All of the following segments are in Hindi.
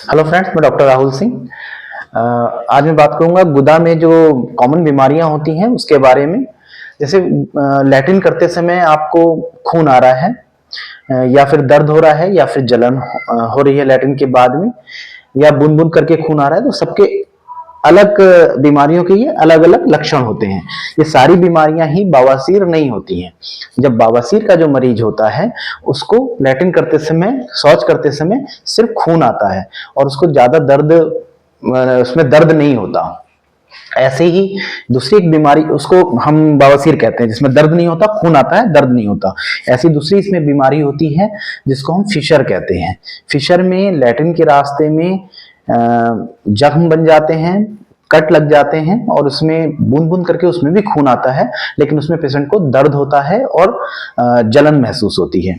हेलो फ्रेंड्स, मैं डॉक्टर राहुल सिंह। आज मैं बात करूंगा गुदा में जो कॉमन बीमारियां होती हैं उसके बारे में। जैसे लैट्रिन करते समय आपको खून आ रहा है, या फिर दर्द हो रहा है, या फिर जलन हो रही है लैट्रिन के बाद में, या बूंद बूंद करके खून आ रहा है, तो सबके अलग बीमारियों के ये अलग अलग लक्षण होते हैं। ये सारी बीमारियां ही बवासीर नहीं होती हैं। जब बवासीर का जो मरीज होता है उसको लैट्रिन करते समय, शौच करते समय सिर्फ खून आता है और उसको ज्यादा दर्द, उसमें दर्द नहीं होता। ऐसे ही दूसरी एक बीमारी, उसको हम बवासीर कहते हैं, जिसमें दर्द नहीं होता, खून आता है, दर्द नहीं होता। ऐसी दूसरी इसमें बीमारी होती है जिसको हम फिशर कहते हैं। फिशर में लैट्रिन के रास्ते में जख्म बन जाते हैं, कट लग जाते हैं और उसमें बूंद बूंद करके उसमें भी खून आता है, लेकिन उसमें पेशेंट को दर्द होता है और जलन महसूस होती है।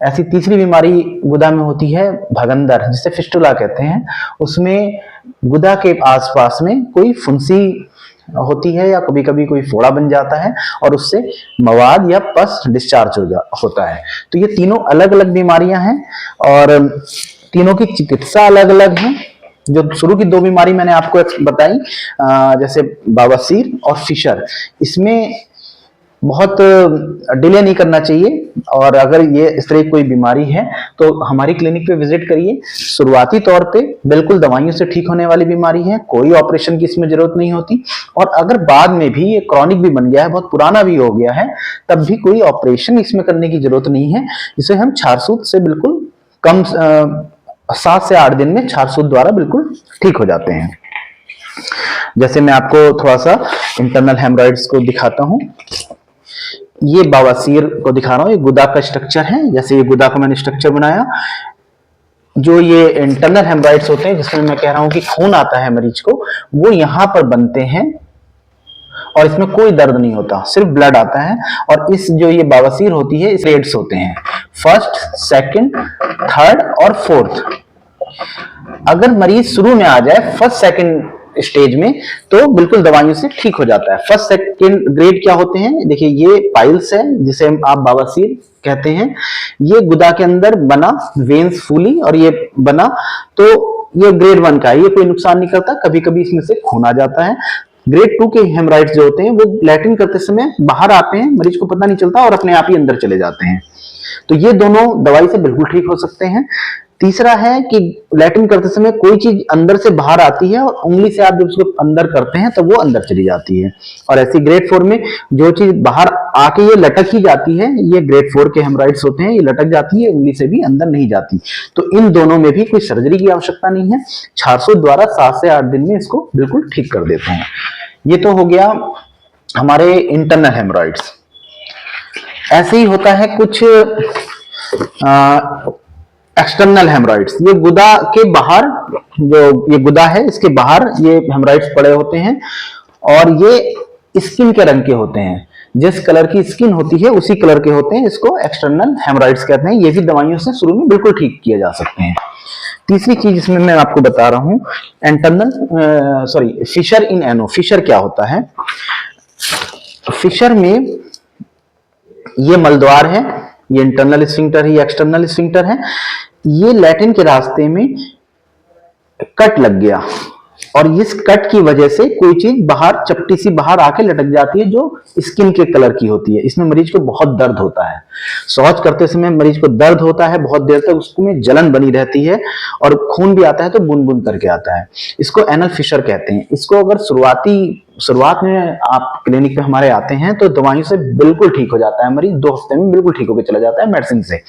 ऐसी तीसरी बीमारी गुदा में होती है भगंदर, जिसे फिस्टुला कहते हैं। उसमें गुदा के आसपास में कोई फुंसी होती है या कभी कभी कोई फोड़ा बन जाता है और उससे मवाद या पस डिस्चार्ज होता है। तो ये तीनों अलग अलग बीमारियां हैं और तीनों की चिकित्सा अलग अलग है। जो शुरू की दो बीमारी मैंने आपको बताई, जैसे बवासीर और फिशर, इसमें बहुत डिले नहीं करना चाहिए। और अगर ये इस तरह की कोई बीमारी है तो हमारी क्लिनिक पे विजिट करिए। शुरुआती तौर पे बिल्कुल दवाइयों से ठीक होने वाली बीमारी है, कोई ऑपरेशन की इसमें जरूरत नहीं होती। और अगर बाद में भी ये क्रॉनिक भी बन गया है, बहुत पुराना भी हो गया है, तब भी कोई ऑपरेशन इसमें करने की जरूरत नहीं है। इसे हम छारसूत से बिल्कुल कम 7 से 8 दिन में छारसूत द्वारा बिल्कुल ठीक हो जाते हैं। जैसे मैं आपको थोड़ा सा इंटरनल हेमरॉइड्स को दिखाता हूं। ये बवासीर को दिखा रहा हूं, ये गुदा का स्ट्रक्चर है। जैसे ये गुदा का मैंने स्ट्रक्चर बनाया। जो ये इंटरनल हेमरॉइड्स होते हैं, जिसमें मैं कह रहा हूं कि खून आता है मरीज को, वो यहां पर बनते हैं और इसमें कोई दर्द नहीं होता, सिर्फ ब्लड आता है। और इस जो ये बवासीर होती है, इस ग्रेड्स होते हैं, फर्स्ट, सेकंड, थर्ड और फोर्थ। अगर मरीज शुरू में आ जाए फर्स्ट सेकंड स्टेज में तो बिल्कुल दवाइयों से ठीक हो जाता है। फर्स्ट सेकंड ग्रेड क्या होते हैं, देखिए ये पाइल्स है, जिसे आप बवासीर कहते हैं। ये गुदा के अंदर बना, वेन्स फूली और ये बना, तो ये ग्रेड 1 का है, ये कोई नुकसान नहीं करता। कभी कभी इसमें से खून आ जाता है। ग्रेड 2 के हेमराइड्स जो होते हैं वो लैट्रिन करते समय बाहर आते हैं, मरीज को पता नहीं चलता और अपने आप ही अंदर चले जाते हैं। तो ये दोनों दवाई से बिल्कुल ठीक हो सकते हैं। तीसरा है कि लैट्रिन करते समय कोई चीज अंदर से बाहर आती है और उंगली से आप जब उसको अंदर करते हैं तो वो अंदर चली जाती है। और ऐसी ग्रेड 4 में जो चीज बाहर आके ये लटक ही जाती है, ये ग्रेड 4 के हेमराइड्स होते हैं, ये लटक जाती है, उंगली से भी अंदर नहीं जाती। तो इन दोनों में भी कोई सर्जरी की आवश्यकता नहीं है। छारसूत द्वारा 7 से 8 दिन में इसको बिल्कुल ठीक कर देते हैं। ये तो हो गया हमारे इंटरनल हेमराइड्स। ऐसे ही होता है कुछ एक्सटर्नल हेमराइड्स। ये गुदा के बाहर, जो ये गुदा है इसके बाहर ये हेमराइड्स पड़े होते हैं और ये स्किन के रंग के होते हैं। जिस कलर की स्किन होती है उसी कलर के होते हैं, इसको एक्सटर्नल हेमराइड्स कहते हैं। ये भी दवाइयों से शुरू में बिल्कुल ठीक किए जा सकते हैं। तीसरी चीज इसमें मैं आपको बता रहा हूं, फिशर इन एनो। फिशर क्या होता है? फिशर में ये मलद्वार है, ये इंटरनल स्फिंक्टर है, ये एक्सटर्नल स्फिंक्टर है। ये लैट्रिन के रास्ते में कट लग गया और इस कट की वजह से कोई चीज बाहर, चपटी सी बाहर आके लटक जाती है जो स्किन के कलर की होती है। इसमें मरीज को बहुत दर्द होता है। शौच करते समय मरीज को दर्द होता है, बहुत देर तक उसमें जलन बनी रहती है और खून भी आता है तो बूंद बूंद करके आता है। इसको एनल फिशर कहते हैं। इसको अगर शुरुआत में आप क्लिनिक पे हमारे आते हैं तो दवाइयों से बिल्कुल ठीक हो जाता है मरीज, 2 हफ्ते में बिल्कुल ठीक होकर चला जाता है मेडिसिन से।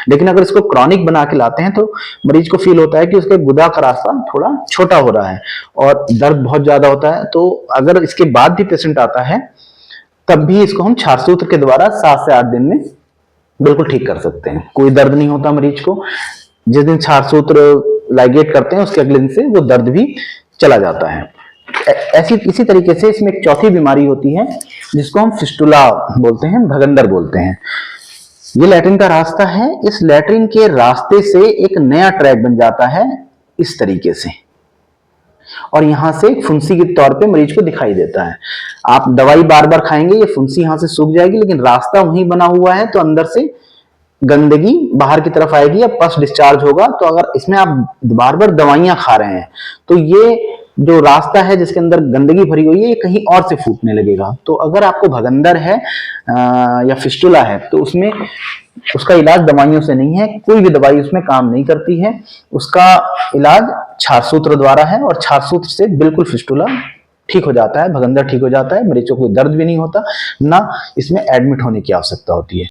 लेकिन अगर इसको क्रॉनिक बना के लाते हैं तो मरीज को फील होता है कि उसके गुदा का रास्ता थोड़ा छोटा हो रहा है और दर्द बहुत ज्यादा होता है। तो अगर इसके बाद भी पेशेंट आता है तब भी इसको हम छारसूत्र के द्वारा 7 से 8 दिन में बिल्कुल ठीक कर सकते हैं। कोई दर्द नहीं होता मरीज को। जिस दिन छारसूत्र लाइगेट करते हैं उसके अगले दिन से वो दर्द भी चला जाता है। इसी तरीके से इसमें एक चौथी बीमारी होती है जिसको हम फिस्टुला बोलते हैं, भगंदर बोलते हैं। ये लैट्रिन का रास्ता है। इस लैट्रिन के रास्ते से एक नया ट्रैक बन जाता है इस तरीके से, और यहां से फुंसी के तौर पे मरीज को दिखाई देता है। आप दवाई बार बार खाएंगे, ये फुंसी यहां से सूख जाएगी, लेकिन रास्ता वहीं बना हुआ है तो अंदर से गंदगी बाहर की तरफ आएगी या पस डिस्चार्ज होगा। तो अगर इसमें आप बार बार दवाइयां खा रहे हैं तो ये जो रास्ता है जिसके अंदर गंदगी भरी हुई है ये कहीं और से फूटने लगेगा। तो अगर आपको भगंदर है या फिस्टुला है तो उसमें उसका इलाज दवाइयों से नहीं है, कोई भी दवाई उसमें काम नहीं करती है। उसका इलाज क्षारसूत्र द्वारा है और क्षारसूत्र से बिल्कुल फिस्टुला ठीक हो जाता है, भगंदर ठीक हो जाता है, मरीज को कोई दर्द भी नहीं होता, ना इसमें एडमिट होने की आवश्यकता होती है।